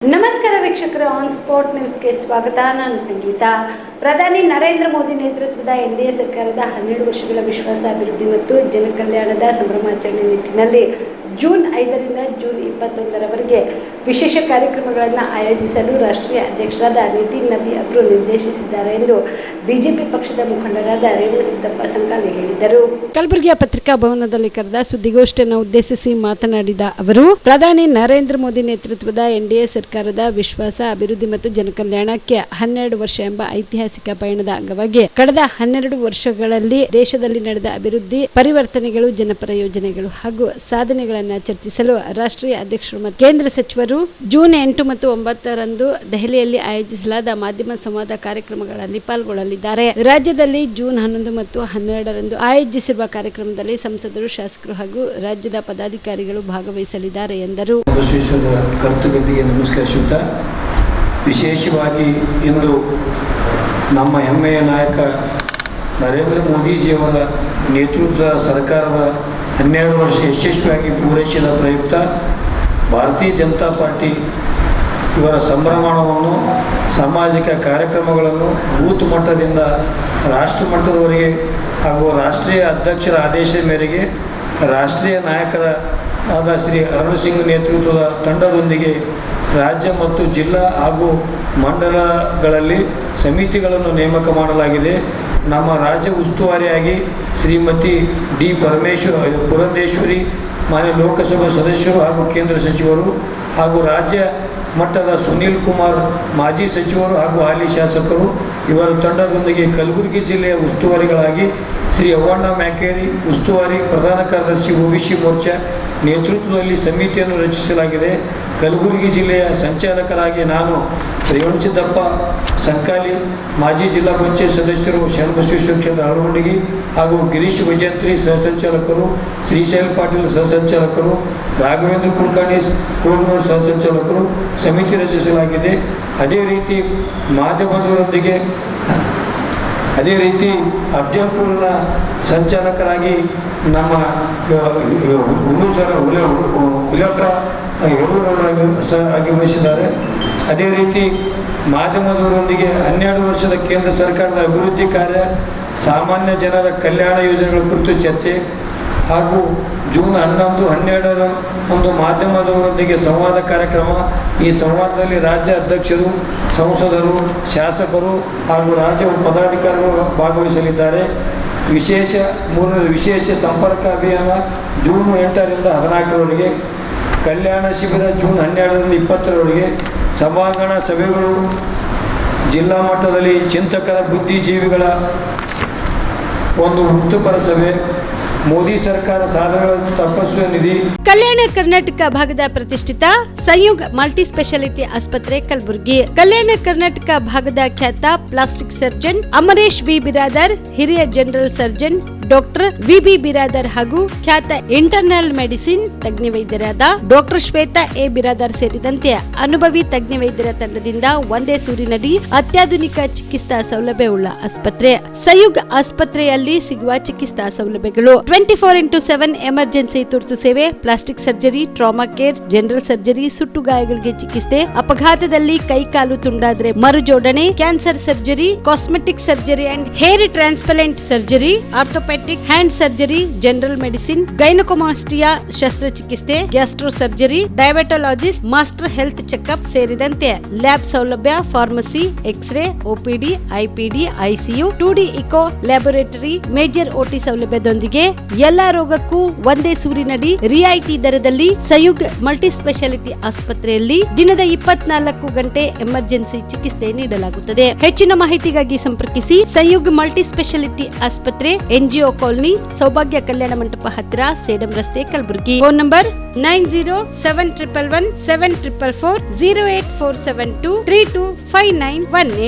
ನಮಸ್ಕಾರ ವೀಕ್ಷಕರೇ, on spot ನ್ಯೂಸ್ಗೆ ಸ್ವಾಗತ. ನಾನು ಸಂಗೀತ. ಪ್ರಧಾನಿ ನರೇಂದ್ರ ಮೋದಿ ನೇತೃತ್ವದ ಎನ್ಡಿಎ ಸರ್ಕಾರದ 12 ವರ್ಷಗಳ ವಿಶ್ವಾಸ, ಅಭಿವೃದ್ಧಿ ಮತ್ತು ಜನಕಲ್ಯಾಣದ ಸಂಭ್ರಮಾಚರಣೆ ನಿಟ್ಟಿನಲ್ಲಿ ಜೂನ್ 5ರಿಂದ ಜೂನ್ 21ರವರೆಗೆ ವಿಶೇಷ ಕಾರ್ಯಕ್ರಮಗಳನ್ನು ಆಯೋಜಿಸಲು ರಾಷ್ಟ್ರೀಯ ಅಧ್ಯಕ್ಷರಾದ ನಿತಿನ್ ನಬಿ ಅವರು ನಿರ್ದೇಶಿಸಿದ್ದಾರೆ ಎಂದು ಬಿಜೆಪಿ ಪಕ್ಷದ ಮುಖಂಡರಾದ ರೇವಣಸಿದ್ದಪ್ಪ ಸಂಕಾಲಿ ಹೇಳಿದರು. ಕಲಬುರಗಿಯ ಪತ್ರಿಕಾ ಭವನದಲ್ಲಿ ಕರೆದ ಸುದ್ದಿಗೋಷ್ಠಿಯನ್ನು ಉದ್ದೇಶಿಸಿ ಮಾತನಾಡಿದ ಅವರು, ಪ್ರಧಾನಿ ನರೇಂದ್ರ ಮೋದಿ ನೇತೃತ್ವದ ಎನ್ಡಿಎ ಸರ್ಕಾರದ ವಿಶ್ವಾಸ, ಅಭಿವೃದ್ಧಿ ಮತ್ತು ಜನಕಲ್ಯಾಣಕ್ಕೆ 12 ವರ್ಷ ಎಂಬ ಐತಿಹಾಸಿಕ ಪಯಣದ ಅಂಗವಾಗಿ ಕಳೆದ 12 ವರ್ಷಗಳಲ್ಲಿ ದೇಶದಲ್ಲಿ ನಡೆದ ಅಭಿವೃದ್ಧಿ, ಪರಿವರ್ತನೆಗಳು, ಜನಪರ ಯೋಜನೆಗಳು ಹಾಗೂ ಸಾಧನೆಗಳನ್ನು ಚರ್ಚಿಸಲು ರಾಷ್ಟ್ರೀಯ ಅಧ್ಯಕ್ಷರು ಮತ್ತು ಕೇಂದ್ರ ಸಚಿವರು ಜೂನ್ 8 ಮತ್ತು 9ರಂದು ದೆಹಲಿಯಲ್ಲಿ ಆಯೋಜಿಸಲಾದ ಮಾಧ್ಯಮ ಸಂವಾದ ಕಾರ್ಯಕ್ರಮಗಳಲ್ಲಿ ಪಾಲ್ಗೊಳ್ಳಲಿದ್ದಾರೆ. ರಾಜ್ಯದಲ್ಲಿ ಜೂನ್ 11 ಮತ್ತು 12ರಂದು ಆಯೋಜಿಸಿರುವ ಕಾರ್ಯಕ್ರಮದಲ್ಲಿ ಸಂಸದರು, ಶಾಸಕರು ಹಾಗೂ ರಾಜ್ಯದ ಪದಾಧಿಕಾರಿಗಳು ಭಾಗವಹಿಸಲಿದ್ದಾರೆ ಎಂದರು. ಕರ್ತೃಗಳಿಗೆ ನಮಸ್ಕರಿಸುತ್ತಾ, ವಿಶೇಷವಾಗಿ ಇಂದು ನಮ್ಮ ಹೆಮ್ಮೆಯ ನಾಯಕ ನರೇಂದ್ರ ಮೋದಿಜಿಯವರ ನೇತೃತ್ವದ ಸರ್ಕಾರದ 12 ವರ್ಷ ಯಶಸ್ವಿಯಾಗಿ ಪೂರೈಸಿದ ಪ್ರಯುಕ್ತ ಭಾರತೀಯ ಜನತಾ ಪಾರ್ಟಿ ಇವರ ಸಂಭ್ರಮವನ್ನು, ಸಾಮಾಜಿಕ ಕಾರ್ಯಕ್ರಮಗಳನ್ನು ಬೂತ್ ಮಟ್ಟದಿಂದ ರಾಷ್ಟ್ರ ಮಟ್ಟದವರೆಗೆ ಹಾಗೂ ರಾಷ್ಟ್ರೀಯ ಅಧ್ಯಕ್ಷರ ಆದೇಶದ ಮೇರೆಗೆ ರಾಷ್ಟ್ರೀಯ ನಾಯಕರಾದ ಶ್ರೀ ಅರುಣ್ ಸಿಂಗ್ ನೇತೃತ್ವದ ತಂಡದೊಂದಿಗೆ ರಾಜ್ಯ ಮತ್ತು ಜಿಲ್ಲಾ ಹಾಗೂ ಮಂಡಲಗಳಲ್ಲಿ ಸಮಿತಿಗಳನ್ನು ನೇಮಕ ಮಾಡಲಾಗಿದೆ. ನಮ್ಮ ರಾಜ್ಯ ಉಸ್ತುವಾರಿಯಾಗಿ ಶ್ರೀಮತಿ ಡಿ ಪುರಂದೇಶ್ವರಿ, ಮಾನ್ಯ ಲೋಕಸಭಾ ಸದಸ್ಯರು ಹಾಗೂ ಕೇಂದ್ರ ಸಚಿವರು ಹಾಗೂ ರಾಜ್ಯ ಮಟ್ಟದ ಸುನೀಲ್ ಕುಮಾರ್, ಮಾಜಿ ಸಚಿವರು ಹಾಗೂ ಹಾಲಿ ಶಾಸಕರು ಇವರ ತಂಡದೊಂದಿಗೆ ಕಲಬುರಗಿ ಜಿಲ್ಲೆಯ ಉಸ್ತುವಾರಿಗಳಾಗಿ ಶ್ರೀ ಅವ್ವಣ್ಣ ಮ್ಯಾಕೇರಿ, ಉಸ್ತುವಾರಿ ಪ್ರಧಾನ ಕಾರ್ಯದರ್ಶಿ ಒಬಿಸಿ ಮೋರ್ಚಾ ನೇತೃತ್ವದಲ್ಲಿ ಸಮಿತಿಯನ್ನು ರಚಿಸಲಾಗಿದೆ. ಕಲಬುರಗಿ ಜಿಲ್ಲೆಯ ಸಂಚಾಲಕರಾಗಿ ನಾನು ರೇವಣಸಿದ್ದಪ್ಪ ಸಂಕಾಲಿ, ಮಾಜಿ ಜಿಲ್ಲಾ ಪಂಚಾಯತ್ ಸದಸ್ಯರು ಶರಣಬಸವೇಶ್ವರ ಕ್ಷೇತ್ರ ಅಳವಂಡಿಗೆ ಹಾಗೂ ಗಿರೀಶ್ ವೈಜಂತ್ರಿ ಸಹಸಂಚಾಲಕರು, ಶ್ರೀಶೈಲ್ ಪಾಟೀಲ್ ಸಹಸಂಚಾಲಕರು, ರಾಘವೇಂದ್ರ ಕುಲಕರ್ಣಿ ಕೋಡನೂರು ಸಹಸಂಚಾಲಕರು ಸಮಿತಿ ರಚಿಸಲಾಗಿದೆ. ಅದೇ ರೀತಿ ಅಫ್ಜಲ್ಪುರ್ನ ಸಂಚಾಲಕರಾಗಿ ನಮ್ಮ ಹುಲಪ್ಪ ಯರೂರವರಾಗಿ ಆಗಮಿಸಿದ್ದಾರೆ. ಅದೇ ರೀತಿ ಮಾಧ್ಯಮದವರೊಂದಿಗೆ 12 ವರ್ಷದ ಕೇಂದ್ರ ಸರ್ಕಾರದ ಅಭಿವೃದ್ಧಿ ಕಾರ್ಯ, ಸಾಮಾನ್ಯ ಜನರ ಕಲ್ಯಾಣ ಯೋಜನೆಗಳ ಕುರಿತು ಚರ್ಚೆ ಹಾಗೂ ಜೂನ್ 11, 12 ಮಾಧ್ಯಮದವರೊಂದಿಗೆ ಸಂವಾದ ಕಾರ್ಯಕ್ರಮ. ಈ ಸಂವಾದದಲ್ಲಿ ರಾಜ್ಯ ಅಧ್ಯಕ್ಷರು, ಸಂಸದರು, ಶಾಸಕರು ಹಾಗೂ ರಾಜ್ಯ ಪದಾಧಿಕಾರಿಗಳು ಭಾಗವಹಿಸಲಿದ್ದಾರೆ. ವಿಶೇಷ ಸಂಪರ್ಕ ಅಭಿಯಾನ ಜೂನ್ 8ರಿಂದ 14ರವರೆಗೆ, ಕಲ್ಯಾಣ ಶಿಬಿರ ಜೂನ್ 12ರಿಂದ 20ರವರೆಗೆ, ಸಭಾಂಗಣ ಸಭೆಗಳು, ಜಿಲ್ಲಾ ಮಟ್ಟದಲ್ಲಿ ಚಿಂತಕರ ಬುದ್ಧಿಜೀವಿಗಳ ಒಂದು ವೃತ್ತಿಪರ ಸಭೆ, ಮೋದಿ ಸರ್ಕಾರ ಸಾಧನೆಗಳ ತಪಸ್ವಿ ನಿಧಿ. ಕಲ್ಯಾಣ ಕರ್ನಾಟಕ ಭಾಗದ ಪ್ರತಿಷ್ಠಿತ ಸಂಯುಗ್ ಮಲ್ಟಿ ಸ್ಪೆಷಾಲಿಟಿ ಆಸ್ಪತ್ರೆ ಕಲಬುರಗಿ. ಕಲ್ಯಾಣ ಕರ್ನಾಟಕ ಭಾಗದ ಖ್ಯಾತ plastic surgeon Amaresh V Biradar, ಹಿರಿಯ general surgeon doctor V B. Biradar ಹಾಗೂ ಖ್ಯಾತ ಇಂಟರ್ನಲ್ ಮೆಡಿಸಿನ್ ತಜ್ಞ ವೈದ್ಯರಾದ ಡಾಕ್ಟರ್ ಶ್ವೇತಾ ಎ. ಬಿರಾದರ್ ಸೇರಿದಂತೆ ಅನುಭವಿ ತಜ್ಞ ವೈದ್ಯರ ತಂಡದಿಂದ ಒಂದೇ ಸೂರಿನಡಿ ಅತ್ಯಾಧುನಿಕ ಚಿಕಿತ್ಸಾ ಸೌಲಭ್ಯವುಳ್ಳ ಆಸ್ಪತ್ರೆ. ಸಂಯುಗ್ ಆಸ್ಪತ್ರೆಯಲ್ಲಿ ಸಿಗುವ ಚಿಕಿತ್ಸಾ ಸೌಲಭ್ಯಗಳು: 24x7 ಎಮರ್ಜೆನ್ಸಿ ತುರ್ತು ಸೇವೆ, plastic surgery, trauma care, general surgery, ಸುಟ್ಟು ಗಾಯಗಳಿಗೆ ಚಿಕಿತ್ಸೆ, ಅಪಘಾತದಲ್ಲಿ ಕೈ ಕಾಲು ತುಂಡಾದ್ರೆ ಮರುಜೋಡಣೆ, cancer surgery, cosmetic surgery and hair transplant surgery, orthopaedic hand surgery, general medicine, gynaecomastia ಶಸ್ತ್ರಚಿಕಿತ್ಸೆ, gastro surgery, diabetologist, master health checkup ಸೇರಿದಂತೆ ಲ್ಯಾಬ್ ಸೌಲಭ್ಯ, pharmacy, X ray, OPD, IPD, ICU, 2D echo laboratory, major OT ಸೌಲಭ್ಯದೊಂದಿಗೆ ಎಲ್ಲಾ ರೋಗಕ್ಕೂ ಒಂದೇ ಸೂರಿನಡಿ ರಿಯಾಯಿತಿ ದರದಲ್ಲಿ ಸಂಯುಗ್ multi speciality ಆಸ್ಪತ್ರೆಯಲ್ಲಿ ದಿನದ 24 ಗಂಟೆ ಎಮರ್ಜೆನ್ಸಿ ಚಿಕಿತ್ಸೆ ನೀಡಲಾಗುತ್ತದೆ. ಹೆಚ್ಚಿನ ಮಾಹಿತಿಗಾಗಿ ಸಂಪರ್ಕಿಸಿ ಸಂಯುಗ್ ಮಲ್ಟಿ ಸ್ಪೆಷಾಲಿಟಿ ಆಸ್ಪತ್ರೆ, NGO ಕಾಲೋನಿ, ಸೌಭಾಗ್ಯ ಕಲ್ಯಾಣ ಮಂಟಪ ಹತ್ತಿರ, ಸೇಡಂ ರಸ್ತೆ, ಕಲಬುರಗಿ. Phone number 9071117444, 08472325918.